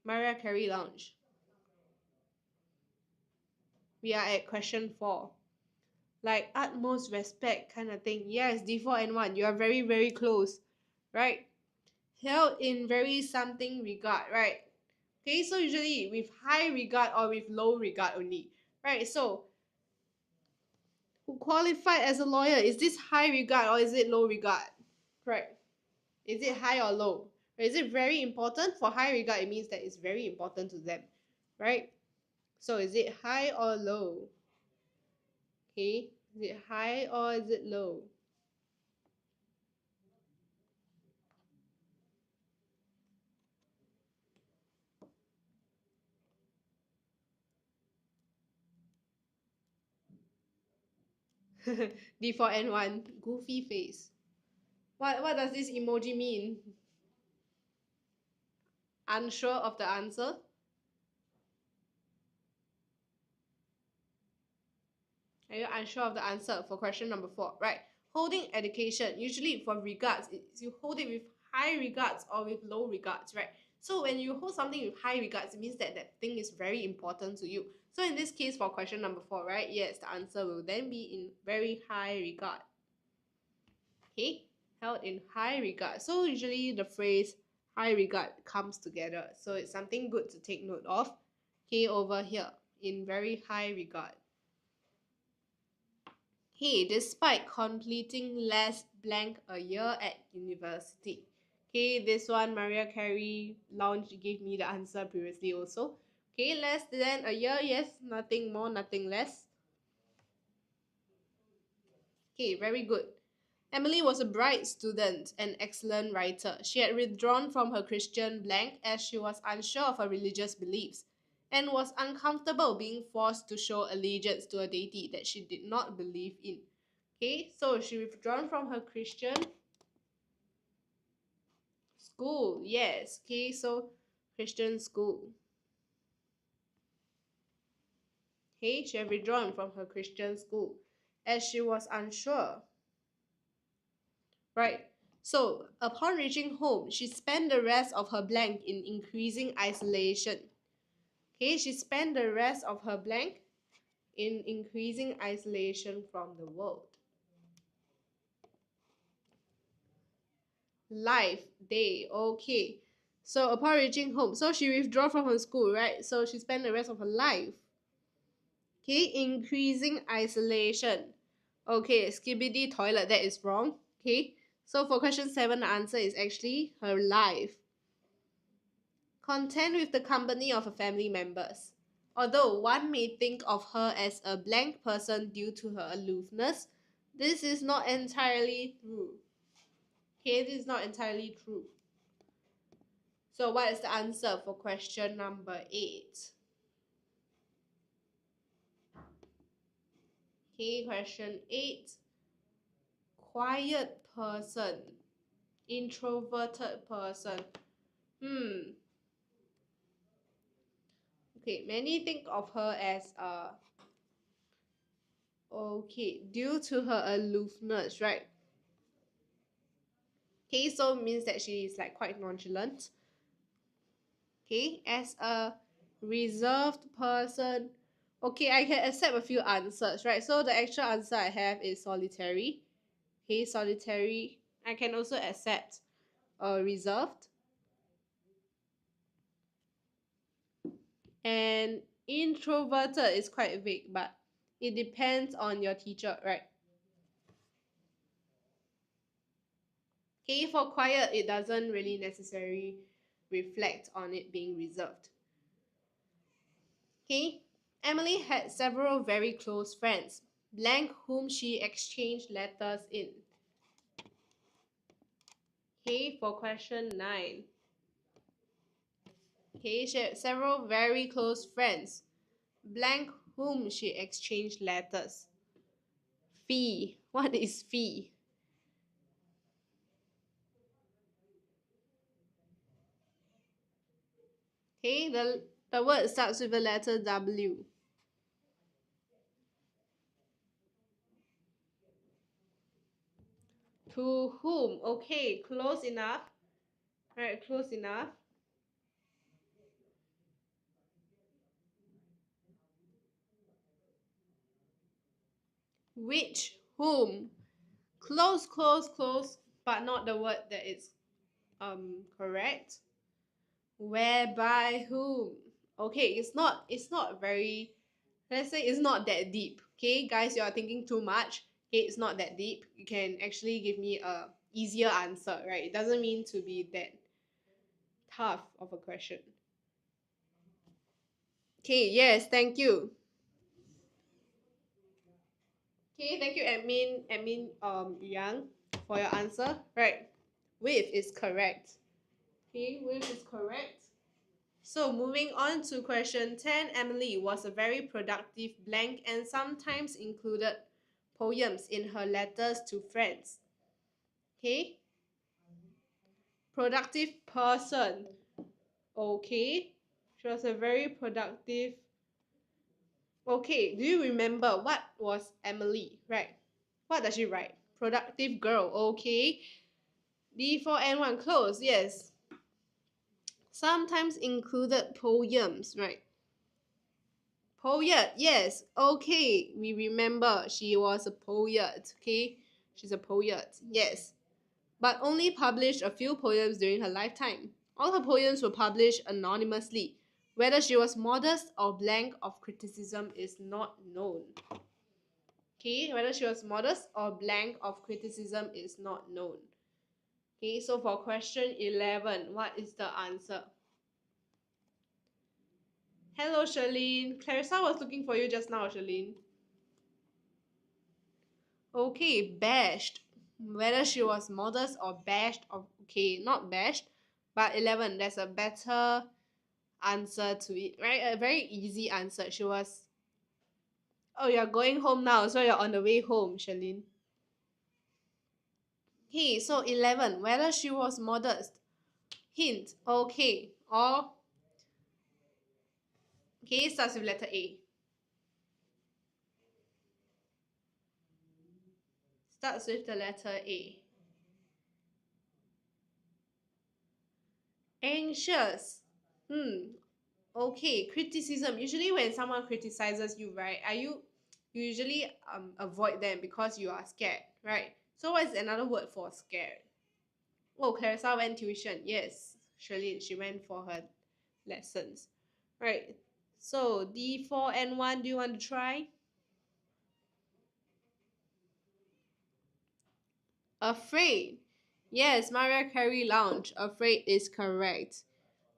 Mariah Carey Lounge. We are at question 4. Like utmost respect kind of thing. Yes, D4 and 1. You are very, very close. Right? Held in very something regard. Right? Okay, so usually with high regard or with low regard only. Right? So, who qualified as a lawyer? Is this high regard or is it low regard? Correct. Is it high or low? Or is it very important? For high regard, it means that it's very important to them. Right? So, is it high or low? Okay. Is it high or is it low? D4N1, goofy face. What does this emoji mean? Unsure of the answer? Are you unsure of the answer for question number 4? Right. Holding education, usually for regards, you hold it with high regards or with low regards, right? So when you hold something with high regards, it means that that thing is very important to you. So in this case, for question number 4, right? Yes, the answer will then be in very high regard. Okay, held in high regard. So usually the phrase high regard comes together. So it's something good to take note of. Okay, over here, in very high regard. Okay, despite completing less blank a year at university. Okay, this one, Maria Carey Lounge gave me the answer previously also. Okay, less than a year, yes, nothing more, nothing less. Okay, very good. Emily was a bright student and excellent writer. She had withdrawn from her Christian blank as she was unsure of her religious beliefs and was uncomfortable being forced to show allegiance to a deity that she did not believe in. Okay, so she withdrawn from her Christian school. Yes, okay, so Christian school. Okay, she had withdrawn from her Christian school as she was unsure. Right. So, upon reaching home, she spent the rest of her blank in increasing isolation. Okay, she spent the rest of her blank in increasing isolation from the world. Life, day, okay. So, upon reaching home, so she withdrew from her school, right? So, she spent the rest of her life. Okay, increasing isolation. Okay, skibidi toilet, that is wrong. Okay, so for question 7, the answer is actually her life. Content with the company of her family members. Although one may think of her as a blank person due to her aloofness, this is not entirely true. Okay, this is not entirely true. So what is the answer for question number 8? Okay, question 8. Quiet person. Introverted person. Okay, many think of her as okay, due to her aloofness, right? Okay, so means that she is like quite nonchalant. Okay, as a reserved person. Okay, I can accept a few answers, right? So the actual answer I have is solitary. Okay, solitary. I can also accept reserved. And introverted is quite vague, but it depends on your teacher, right? Okay, for quiet, it doesn't really necessarily reflect on it being reserved. Okay, Emily had several very close friends, blank whom she exchanged letters in. Okay, for question 9. Okay, she had several very close friends, blank whom she exchanged letters. Fee. What is fee? Okay, the word starts with the letter W. To whom? Okay, close enough. Alright, close enough. Which? Whom? Close, close, close, but not the word that is correct. Whereby whom? Okay, it's not very, let's say it's not that deep. Okay, guys, you are thinking too much. Okay, it's not that deep. You can actually give me a easier answer, right? It doesn't mean to be that tough of a question. Okay, yes, thank you. Okay, thank you, admin Yang, for your answer. Right, with is correct. Okay, with is correct. So moving on to question 10, Emily was a very productive blank and sometimes included poems in her letters to friends. Okay, productive person. Okay, she was a very productive. Okay, do you remember what was Emily, right? What does she write? Productive girl. Okay, D4N1 close, yes. Sometimes included poems, right? Poet, yes. Okay, we remember she was a poet, okay? She's a poet, yes. But only published a few poems during her lifetime. All her poems were published anonymously, Whether she was modest or blank of criticism is not known. Okay, whether she was modest or blank of criticism is not known. Okay, so for question 11, what is the answer? Hello, Charlene. Clarissa was looking for you just now, Charlene. Okay, bashed. Whether she was modest or bashed, or okay, not bashed, but 11, there's a better answer to it, right? A very easy answer. She was, oh, you're going home now, so you're on the way home, Charlene. Okay, so 11, whether she was modest. Hint, okay, or, okay, starts with letter A. Starts with the letter A. Anxious. Okay, criticism. Usually when someone criticizes you, right, you usually avoid them because you are scared, right? So what is another word for scared? Oh, Clarissa went tuition. Yes, Shirley, she went for her lessons. Right. So D4 and 1, do you want to try? Afraid. Yes, Mariah Carey Lounge. Afraid is correct.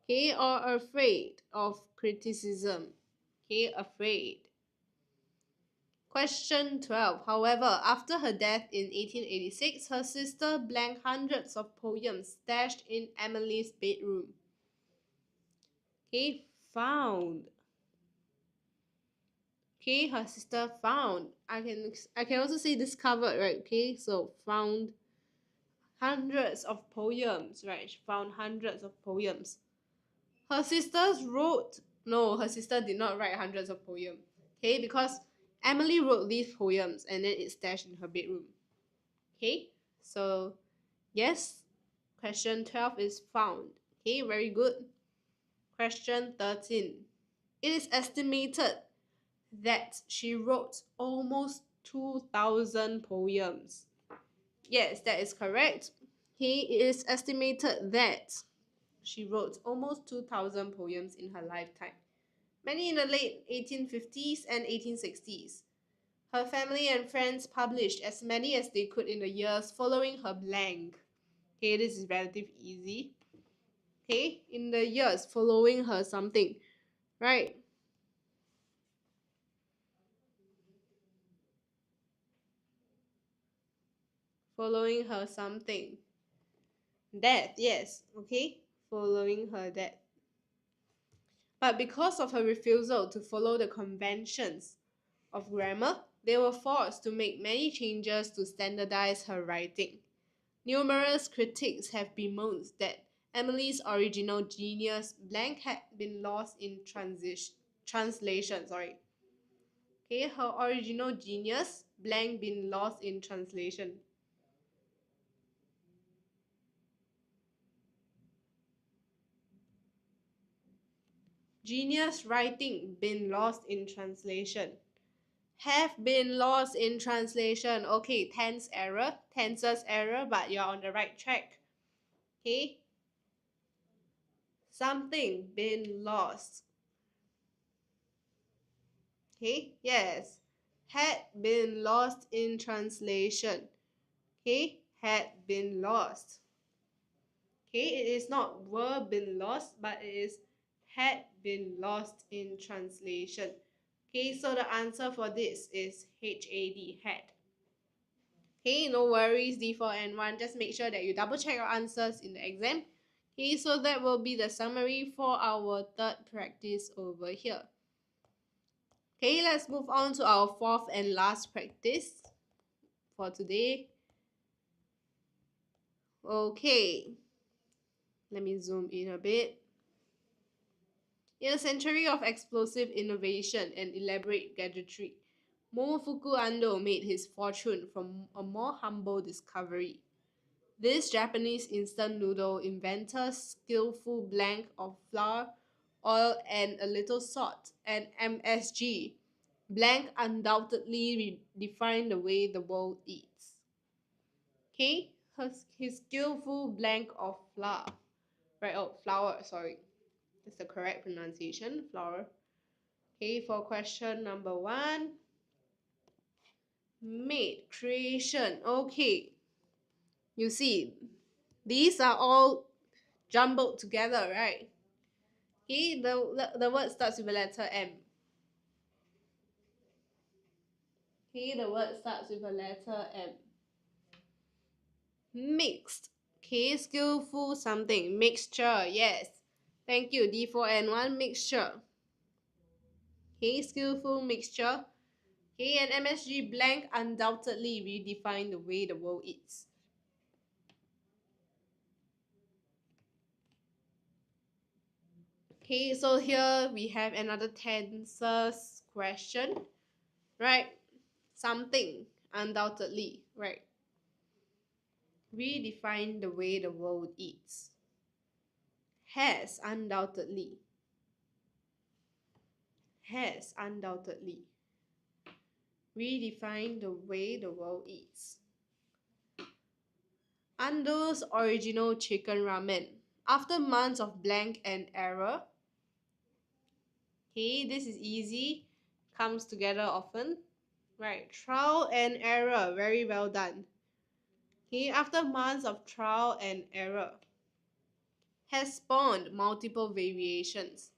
Okay, or afraid of criticism. Okay, afraid. Question 12. However, after her death in 1886, her sister blanked hundreds of poems stashed in Emily's bedroom. Okay, found. Okay, her sister found. I can also say discovered, right? Okay, so found hundreds of poems, right? She found hundreds of poems. Her sisters wrote. No, her sister did not write hundreds of poems. Okay, because Emily wrote these poems and then it's stashed in her bedroom. Okay, so yes, question 12 is found. Okay, very good. Question 13. It is estimated that she wrote almost 2,000 poems. Yes, that is correct. It is estimated that she wrote almost 2,000 poems in her lifetime, many in the late 1850s and 1860s. Her family and friends published as many as they could in the years following her blank. Okay, this is relatively easy. Okay, in the years following her something, right? Following her something. Death, yes, okay? Following her death. But because of her refusal to follow the conventions of grammar, they were forced to make many changes to standardize her writing. Numerous critics have bemoaned that Emily's original genius blank had been lost in translation. Okay, her original genius blank been lost in translation. Genius writing been lost in translation. Have been lost in translation. Okay, tenses error, but you're on the right track. Okay, something been lost. Okay, yes, had been lost in translation. Okay, had been lost. Okay, it is not were been lost, but it is had been lost in translation. Okay, so the answer for this is HAD, had. Okay, no worries, D4 and 1. Just make sure that you double check your answers in the exam. Okay, so that will be the summary for our third practice over here. Okay, let's move on to our fourth and last practice for today. Okay, let me zoom in a bit. In a century of explosive innovation and elaborate gadgetry, Momofuku Ando made his fortune from a more humble discovery. This Japanese instant noodle inventor's skillful blend of flour, oil, and a little salt, and MSG, blend undoubtedly defined the way the world eats. Okay, his skillful blend of flour, right? Oh, flour, sorry. That's the correct pronunciation, flower. Okay, for question number 1. Made, creation. Okay. You see, these are all jumbled together, right? Okay, the word starts with the letter M. Okay, the word starts with the letter M. Mixed. Okay, skillful something. Mixture, yes. Thank you, D4N1, mixture. Okay, skillful mixture. Okay, and MSG blank undoubtedly redefine the way the world eats. Okay, so here we have another tenses question, right? Something, undoubtedly, right? Redefine the way the world eats. Has, undoubtedly. Has, undoubtedly. Redefine the way the world eats. Ando's original chicken ramen. After months of blank and error. Okay, this is easy. Comes together often. Right, trial and error. Very well done. Okay, after months of trial and error. Has spawned multiple variations.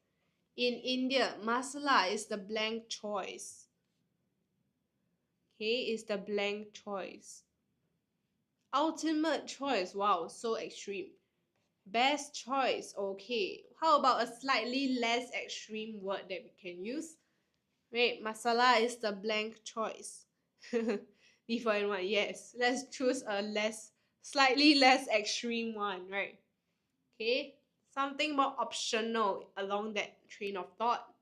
In India, masala is the blank choice. Okay, is the blank choice. Ultimate choice, wow, so extreme. Best choice, okay. How about a slightly less extreme word that we can use? Wait, masala is the blank choice. Different one, yes. Let's choose a slightly less extreme one, right? Okay, something more optional along that train of thought.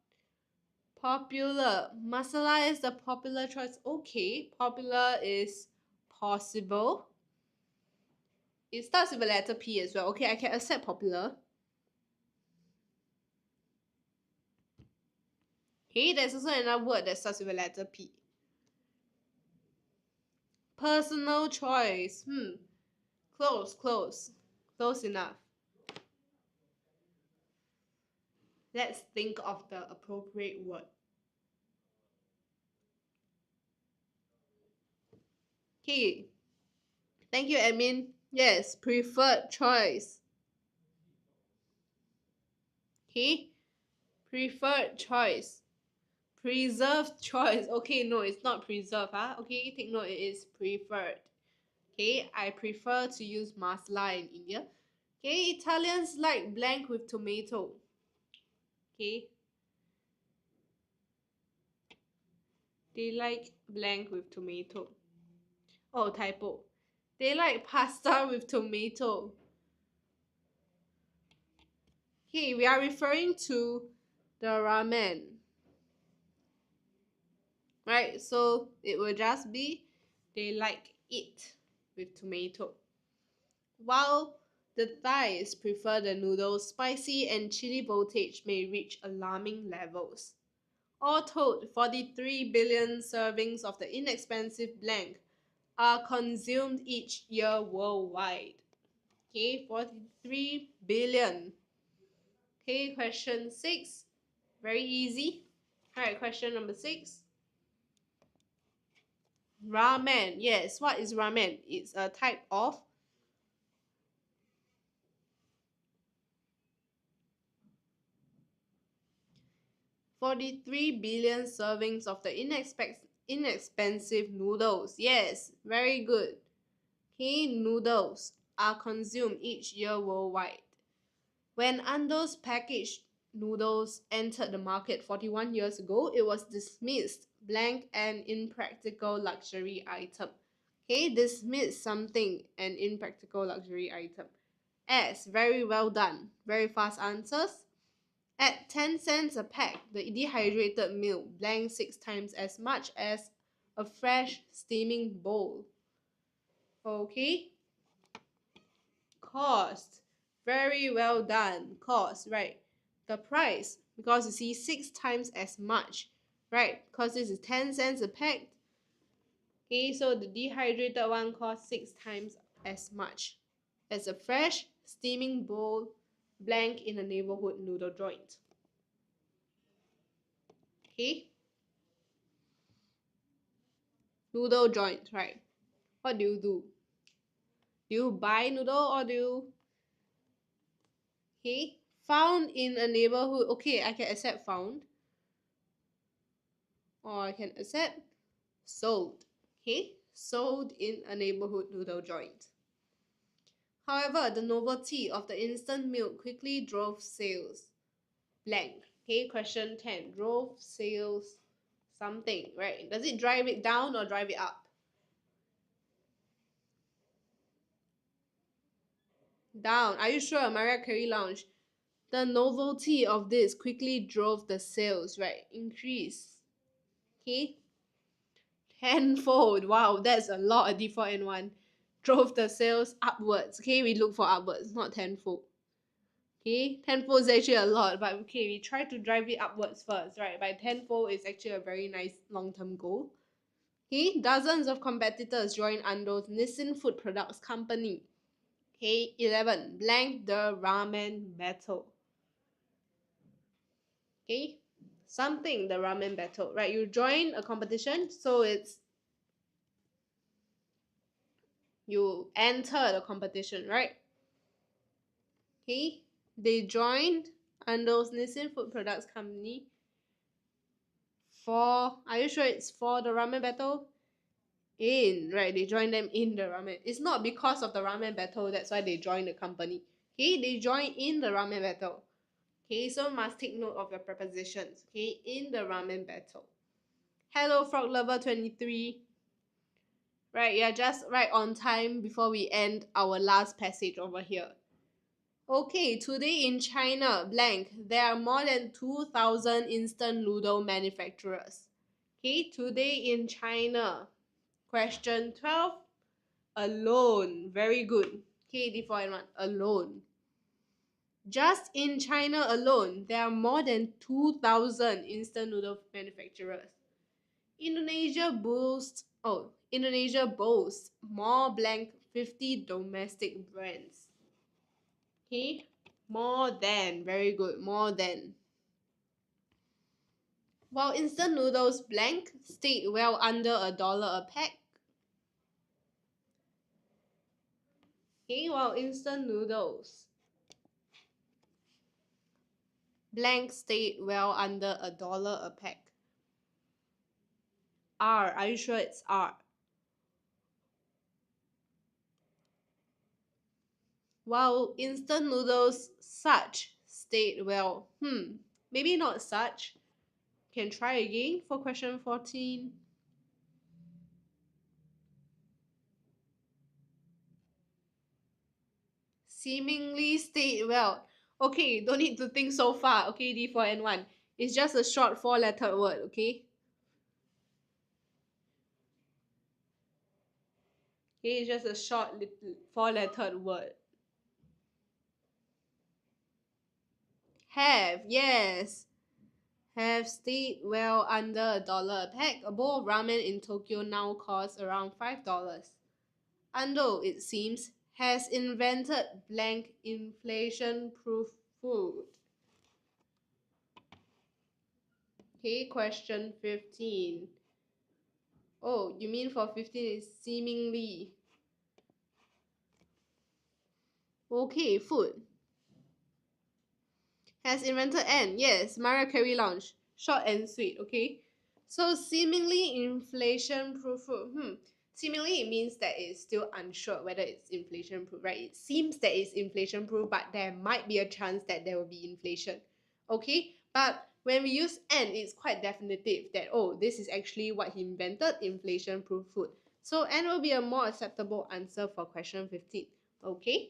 Popular. Masala is the popular choice. Okay, popular is possible. It starts with a letter P as well. Okay, I can accept popular. Okay, there's also another word that starts with a letter P. Personal choice. Close. Close enough. Let's think of the appropriate word. Okay. Thank you, admin. Yes, preferred choice. Okay. Preferred choice. Preserved choice. Okay, no, it's not preserved. Okay, take note, it is preferred. Okay, I prefer to use masala in India. Okay, Italians like blank with tomato. Okay, they like blank with tomato. Oh, typo. They like pasta with tomato. Okay, we are referring to the ramen. Right, so it will just be they like it with tomato. While the Thais prefer the noodles, spicy and chili voltage may reach alarming levels. All told, 43 billion servings of the inexpensive blank are consumed each year worldwide. Okay, 43 billion. Okay, question 6. Very easy. Alright, question number 6. Ramen. Yes, what is ramen? It's a type of 43 billion servings of the inexpensive noodles. Yes, very good. Okay, noodles are consumed each year worldwide. When Ando's packaged noodles entered the market 41 years ago, it was dismissed blank and impractical luxury item. Okay, dismiss something an impractical luxury item. S, very well done. Very fast answers. At 10 cents a pack, the dehydrated milk blank 6 times as much as a fresh steaming bowl. Okay. Cost. Very well done. Cost, right. The price, because you see 6 times as much, right? Because this is 10 cents a pack. Okay, so the dehydrated one costs 6 times as much as a fresh steaming bowl blank in a neighborhood noodle joint. Okay? Noodle joint, right? What do? Do you buy noodle or do you... Okay? Found in a neighborhood. Okay, I can accept found. Or I can accept sold. Okay? Sold in a neighborhood noodle joint. However, the novelty of the instant milk quickly drove sales. Blank. Okay, question 10. Drove sales something, right? Does it drive it down or drive it up? Down. Are you sure? Mariah Carey Lounge. The novelty of this quickly drove the sales, right? Increase. Okay? Tenfold. Wow, that's a lot. A default and one. Drove the sales upwards. Okay, we look for upwards, not tenfold. Okay, tenfold is actually a lot, but okay, we try to drive it upwards first, right? By tenfold is actually a very nice long-term goal. Okay, dozens of competitors join Ando's Nissin Food Products Company. Okay, 11. Blank the ramen battle. Okay, something the ramen battle, right? You join a competition, so it's you enter the competition, right? Okay, they joined Ando's Nissin Food Products Company for, are you sure it's for the ramen battle? In, right? They joined them in the ramen. It's not because of the ramen battle, that's why they joined the company. Okay, they joined in the ramen battle. Okay, so must take note of your prepositions. Okay, in the ramen battle. Hello, Frog Lover 23. Right, yeah, just right on time before we end our last passage over here. Okay, today in China, blank, there are more than 2,000 instant noodle manufacturers. Okay, today in China. Question 12, alone. Very good. Okay, default and one, alone. Just in China alone, there are more than 2,000 instant noodle manufacturers. Indonesia boasts more blank 50 domestic brands. Okay, more than, very good, more than. While instant noodles blank stayed well under $1 a pack. Okay, while instant noodles blank stayed well under $1 a pack. R, are you sure it's R? While instant noodles such stayed well. Maybe not such. Can try again for question 14. Seemingly stayed well. Okay, don't need to think so far. Okay, D for N1. It's just a short 4-letter word, okay? Okay, it's just a short 4-letter word. Have, yes. Have stayed well under $1 a pack. A bowl of ramen in Tokyo now costs around $5. Ando, it seems, has invented blank inflation-proof food. Okay, question 15. Oh, you mean for 15 is seemingly. Okay, food. Has invented and, yes, Mariah Carey Lounge. Short and sweet, okay? So seemingly inflation-proof food. Seemingly it means that it's still unsure whether it's inflation-proof, right? It seems that it's inflation-proof, but there might be a chance that there will be inflation, okay? But when we use and, it's quite definitive that, oh, this is actually what he invented, inflation-proof food. So and will be a more acceptable answer for question 15, okay?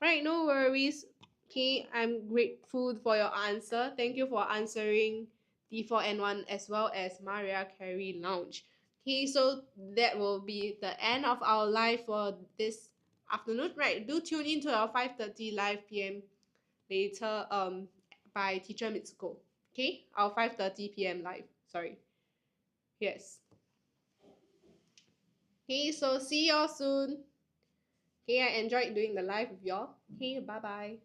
Right, no worries. Okay, I'm grateful for your answer. Thank you for answering D4N1 as well as Mariah Carey Lounge. Okay, so that will be the end of our live for this afternoon. Right, do tune in to our 5:30 live PM later by Teacher Mitsuko. Okay, our 5:30 PM live. Sorry. Yes. Okay, so see y'all soon. Okay, I enjoyed doing the live with y'all. Okay, bye bye.